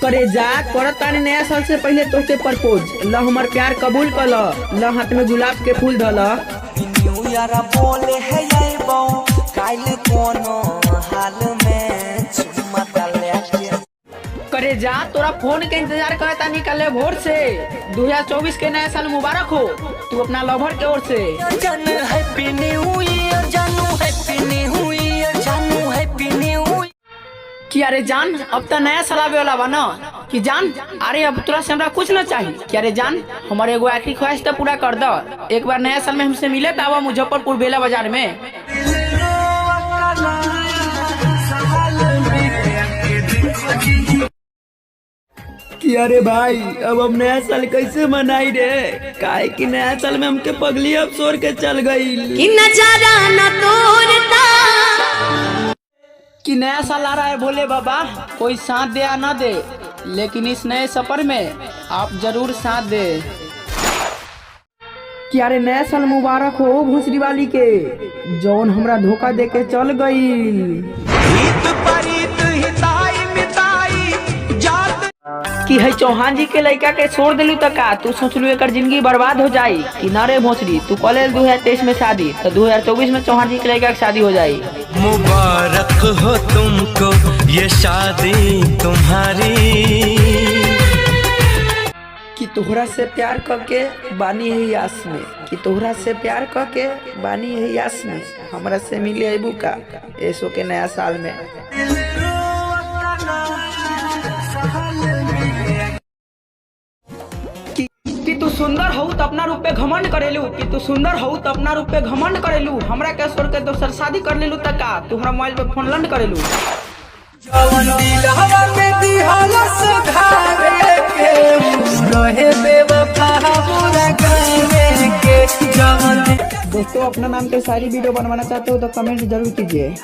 करे जा करत तानी नया साल से पहले तोके प्रपोज ल हमर प्यार कबूल कर ल हाथ में गुलाब के फूल धल। न्यू ईयर बोले है आइबो काइल कोनो हाल में चुम्मा डाले करे जा तोरा फोन के इंतजार करता निकले भोर से 2024 के नया साल मुबारक हो तू अपना लवर के ओर से। जानू हैप्पी न्यू ईयर जानू हैप्पी न्यू ईयर जानू हैप्पी न्यू कि अरे जान अब तो नया साल आवे वाला बा ना कि जान अरे अब तोरा से हमरा कुछ ना चाहिए कि अरे जान हमारे एगो आखिरी ख्वाहिश तो पूरा कर दो एक बार नया साल में हमसे मिले तो आवा मुजफ्फरपुर बेला बाजार में। कि अरे भाई अब हम नया साल कैसे मनाई रे काहे कि नया साल में हमके पगली अब सोर के चल गई कि नजारा न तोड़ता कि नया साल आ रहा है भोले बाबा कोई साथ दे या ना दे लेकिन इस नए सफर में आप जरूर साथ दे। कि अरे नया साल मुबारक हो भूसरी वाली के जौन हमरा धोखा दे के चल गई। कि है चौहान जी के लड़का के छोड़ दिलू तक का तू सोचलू एक जिंदगी बर्बाद हो जाई कि ना रे भोसरी तू कॉलेज 2023 में शादी तो 2024 में चौहान जी के लड़का की शादी हो जाई। मुबारक हो तुमको ये शादी तुम्हारी। कि तोहरा से प्यार करके बानी है यास में कि तोहरा से प्यार करके बानी है यास में हमरा से मिले अबू का ऐसो के नया साल में। कि तू सुंदर हो तो अपना रूप पे घमंड करेलू कि तू सुंदर हो तो अपना रूप पे घमंड करेलू हमरा के छोड़ के दोसर शादी कर लेलू तक का तू हमरा मोबाइल पे फोन लंड करेलू। जवन दिल हवा में दिहाला सुधारे के रहे बेवफा पूरा गाने के जवन। दोस्तों अपना नाम के सारी वीडियो बनवाना चाहते हो तो कमेंट जरूर कीजिए।